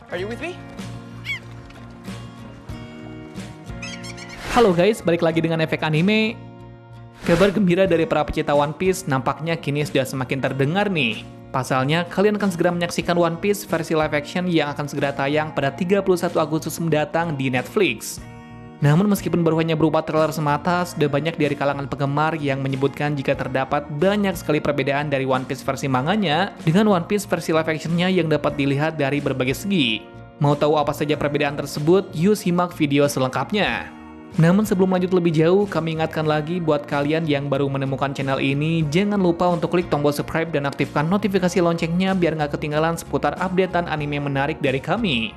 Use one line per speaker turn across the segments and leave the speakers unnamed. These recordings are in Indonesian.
Are you with me?
Halo guys, balik lagi dengan Efek Anime. Kabar gembira dari para pecinta One Piece nampaknya kini sudah semakin terdengar nih. Pasalnya, kalian akan segera menyaksikan One Piece versi live action yang akan segera tayang pada 31 Agustus mendatang di Netflix. Namun meskipun baru hanya berupa trailer semata, sudah banyak dari kalangan penggemar yang menyebutkan jika terdapat banyak sekali perbedaan dari One Piece versi manganya dengan One Piece versi live actionnya yang dapat dilihat dari berbagai segi. Mau tahu apa saja perbedaan tersebut? Yuk simak video selengkapnya. Namun sebelum lanjut lebih jauh, kami ingatkan lagi buat kalian yang baru menemukan channel ini, jangan lupa untuk klik tombol subscribe dan aktifkan notifikasi loncengnya biar nggak ketinggalan seputar updatean anime menarik dari kami.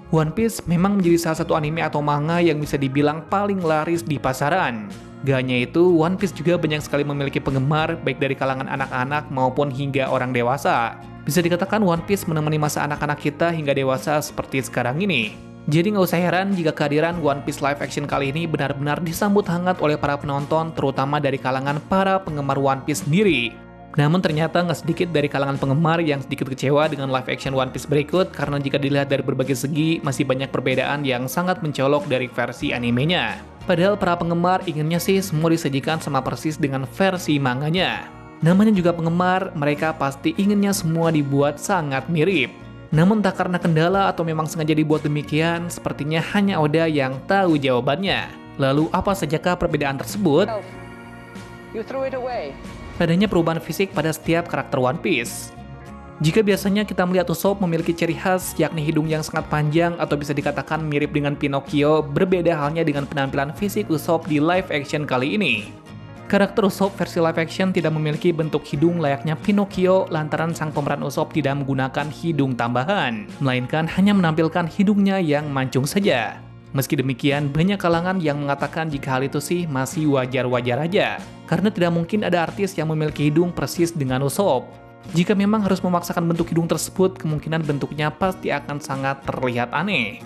One Piece memang menjadi salah satu anime atau manga yang bisa dibilang paling laris di pasaran. Gak hanya itu, One Piece juga banyak sekali memiliki penggemar baik dari kalangan anak-anak maupun hingga orang dewasa. Bisa dikatakan One Piece menemani masa anak-anak kita hingga dewasa seperti sekarang ini. Jadi nggak usah heran jika kehadiran One Piece live action kali ini benar-benar disambut hangat oleh para penonton, terutama dari kalangan para penggemar One Piece sendiri. Namun ternyata nggak sedikit dari kalangan penggemar yang sedikit kecewa dengan live action One Piece berikut, karena jika dilihat dari berbagai segi, masih banyak perbedaan yang sangat mencolok dari versi animenya. Padahal para penggemar inginnya sih semua disajikan sama persis dengan versi manganya. Namanya juga penggemar, mereka pasti inginnya semua dibuat sangat mirip. Namun tak karena kendala atau memang sengaja dibuat demikian, sepertinya hanya Oda yang tahu jawabannya. Lalu apa sajakah perbedaan tersebut?
You threw it away.
Adanya perubahan fisik pada setiap karakter One Piece. Jika biasanya kita melihat Usopp memiliki ciri khas yakni hidung yang sangat panjang atau bisa dikatakan mirip dengan Pinocchio, berbeda halnya dengan penampilan fisik Usopp di live action kali ini. Karakter Usopp versi live action tidak memiliki bentuk hidung layaknya Pinocchio lantaran sang pemeran Usopp tidak menggunakan hidung tambahan, melainkan hanya menampilkan hidungnya yang mancung saja. Meski demikian, banyak kalangan yang mengatakan jika hal itu sih masih wajar-wajar aja, karena tidak mungkin ada artis yang memiliki hidung persis dengan Usopp. Jika memang harus memaksakan bentuk hidung tersebut, kemungkinan bentuknya pasti akan sangat terlihat aneh.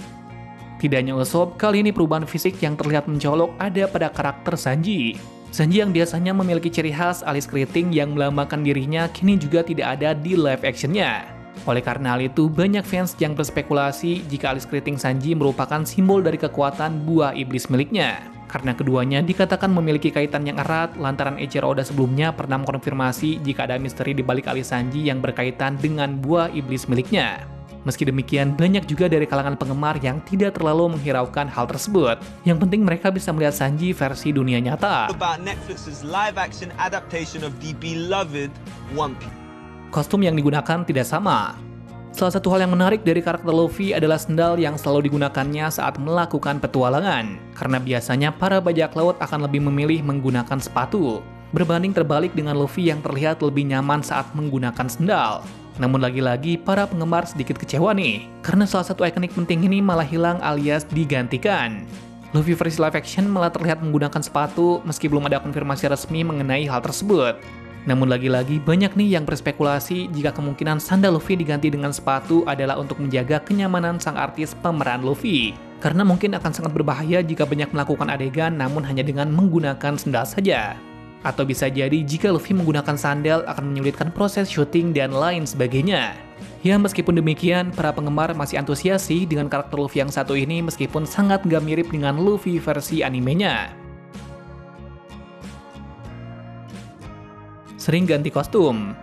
Tidak hanya Usopp, kali ini perubahan fisik yang terlihat mencolok ada pada karakter Sanji. Sanji yang biasanya memiliki ciri khas alis keriting yang melambangkan dirinya kini juga tidak ada di live actionnya. Oleh karena hal itu, banyak fans yang berspekulasi jika alis keriting Sanji merupakan simbol dari kekuatan buah iblis miliknya. Karena keduanya dikatakan memiliki kaitan yang erat lantaran Eiichiro Oda sebelumnya pernah mengkonfirmasi jika ada misteri di balik alis Sanji yang berkaitan dengan buah iblis miliknya. Meski demikian, banyak juga dari kalangan penggemar yang tidak terlalu menghiraukan hal tersebut. Yang penting mereka bisa melihat Sanji versi dunia nyata.
About Netflix's live-action adaptation of the beloved One Piece.
Kostum yang digunakan tidak sama. Salah satu hal yang menarik dari karakter Luffy adalah sendal yang selalu digunakannya saat melakukan petualangan. Karena biasanya para bajak laut akan lebih memilih menggunakan sepatu. Berbanding terbalik dengan Luffy yang terlihat lebih nyaman saat menggunakan sendal. Namun lagi-lagi para penggemar sedikit kecewa nih, karena salah satu ikonik penting ini malah hilang alias digantikan. Luffy versi live action malah terlihat menggunakan sepatu meski belum ada konfirmasi resmi mengenai hal tersebut. Namun lagi-lagi banyak nih yang berspekulasi jika kemungkinan sandal Luffy diganti dengan sepatu adalah untuk menjaga kenyamanan sang artis pemeran Luffy. Karena mungkin akan sangat berbahaya jika banyak melakukan adegan namun hanya dengan menggunakan sandal saja. Atau bisa jadi jika Luffy menggunakan sandal akan menyulitkan proses syuting dan lain sebagainya. Ya meskipun demikian, para penggemar masih antusias sih dengan karakter Luffy yang satu ini meskipun sangat gak mirip dengan Luffy versi animenya. Sering ganti kostum.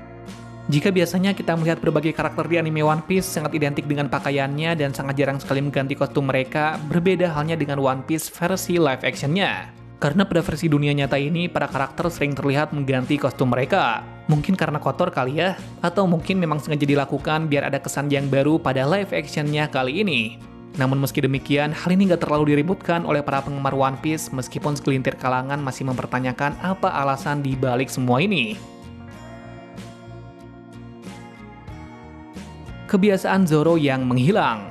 Jika biasanya kita melihat berbagai karakter di anime One Piece sangat identik dengan pakaiannya dan sangat jarang sekali mengganti kostum mereka, berbeda halnya dengan One Piece versi live actionnya. Karena pada versi dunia nyata ini, para karakter sering terlihat mengganti kostum mereka. Mungkin karena kotor kali ya, atau mungkin memang sengaja dilakukan biar ada kesan yang baru pada live actionnya kali ini. Namun meski demikian, hal ini nggak terlalu diributkan oleh para penggemar One Piece meskipun segelintir kalangan masih mempertanyakan apa alasan di balik semua ini. Kebiasaan Zoro yang menghilang.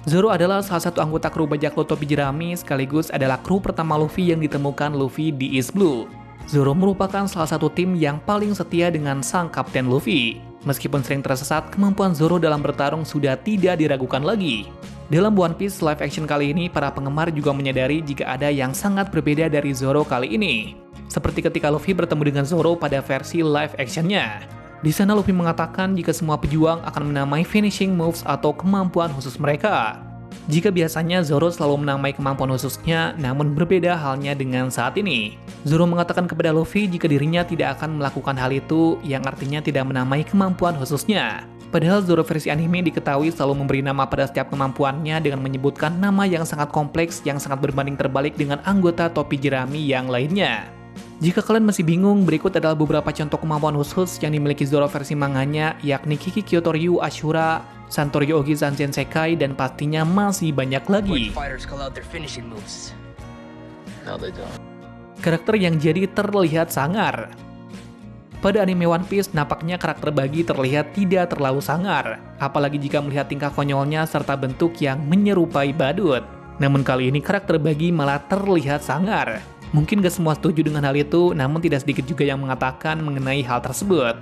Zoro adalah salah satu anggota kru bajak laut topi jerami sekaligus adalah kru pertama Luffy yang ditemukan Luffy di East Blue. Zoro merupakan salah satu tim yang paling setia dengan sang Kapten Luffy. Meskipun sering tersesat, kemampuan Zoro dalam bertarung sudah tidak diragukan lagi. Dalam One Piece live action kali ini, para penggemar juga menyadari jika ada yang sangat berbeda dari Zoro kali ini. Seperti ketika Luffy bertemu dengan Zoro pada versi live actionnya. Di sana Luffy mengatakan jika semua pejuang akan menamai finishing moves atau kemampuan khusus mereka. Jika biasanya Zoro selalu menamai kemampuan khususnya, namun berbeda halnya dengan saat ini. Zoro mengatakan kepada Luffy jika dirinya tidak akan melakukan hal itu, yang artinya tidak menamai kemampuan khususnya. Padahal Zoro versi anime diketahui selalu memberi nama pada setiap kemampuannya dengan menyebutkan nama yang sangat kompleks yang sangat berbanding terbalik dengan anggota topi jerami yang lainnya. Jika kalian masih bingung, berikut adalah beberapa contoh kemampuan khusus yang dimiliki Zoro versi manganya, yakni Kiki Kyotoryu Ashura, Santoryu Ogi Zanzen Sekai, dan pastinya masih banyak lagi. Karakter yang jadi terlihat sangar. Pada anime One Piece, nampaknya karakter Buggy terlihat tidak terlalu sangar, apalagi jika melihat tingkah konyolnya serta bentuk yang menyerupai badut. Namun kali ini karakter Buggy malah terlihat sangar. Mungkin gak semua setuju dengan hal itu, namun tidak sedikit juga yang mengatakan mengenai hal tersebut.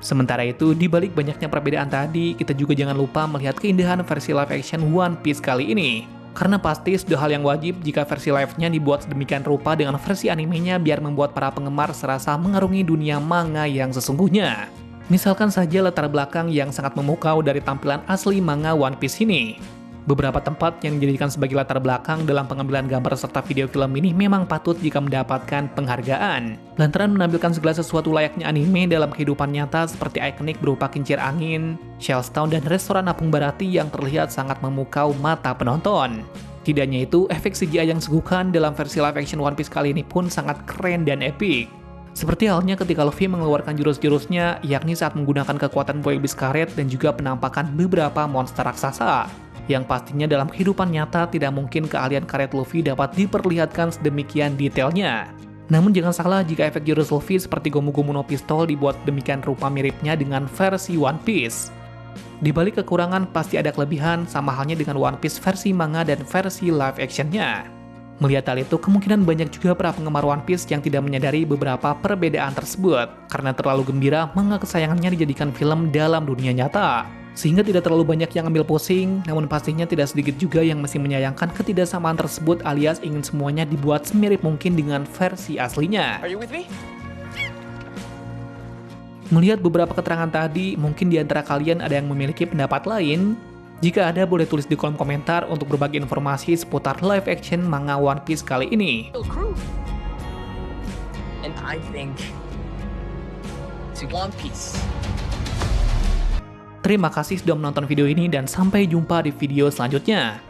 Sementara itu, di balik banyaknya perbedaan tadi, kita juga jangan lupa melihat keindahan versi live action One Piece kali ini. Karena pasti sudah hal yang wajib jika versi live-nya dibuat sedemikian rupa dengan versi animenya biar membuat para penggemar serasa mengarungi dunia manga yang sesungguhnya. Misalkan saja latar belakang yang sangat memukau dari tampilan asli manga One Piece ini. Beberapa tempat yang dijadikan sebagai latar belakang dalam pengambilan gambar serta video film ini memang patut jika mendapatkan penghargaan. Lantaran menampilkan segala sesuatu layaknya anime dalam kehidupan nyata seperti ikonik berupa kincir angin, Shellstown, dan restoran apung barati yang terlihat sangat memukau mata penonton. Tidak hanya itu, efek CGI yang disuguhkan dalam versi live action One Piece kali ini pun sangat keren dan epik. Seperti halnya ketika Luffy mengeluarkan jurus-jurusnya, yakni saat menggunakan kekuatan Boy Bis Karet dan juga penampakan beberapa monster raksasa. Yang pastinya dalam kehidupan nyata tidak mungkin keahlian karet Luffy dapat diperlihatkan sedemikian detailnya. Namun jangan salah jika efek jurus Luffy seperti Gomu Gomu no Pistol dibuat demikian rupa miripnya dengan versi One Piece. Di balik kekurangan pasti ada kelebihan, sama halnya dengan One Piece versi manga dan versi live actionnya. Melihat hal itu, kemungkinan banyak juga para penggemar One Piece yang tidak menyadari beberapa perbedaan tersebut, karena terlalu gembira manga kesayangannya dijadikan film dalam dunia nyata. Sehingga tidak terlalu banyak yang ambil pusing, namun pastinya tidak sedikit juga yang masih menyayangkan ketidaksamaan tersebut alias ingin semuanya dibuat semirip mungkin dengan versi aslinya. Melihat beberapa keterangan tadi, mungkin di antara kalian ada yang memiliki pendapat lain. Jika ada, boleh tulis di kolom komentar untuk berbagi informasi seputar live action manga One Piece kali ini.
And I think to One Piece.
Terima kasih sudah menonton video ini dan sampai jumpa di video selanjutnya.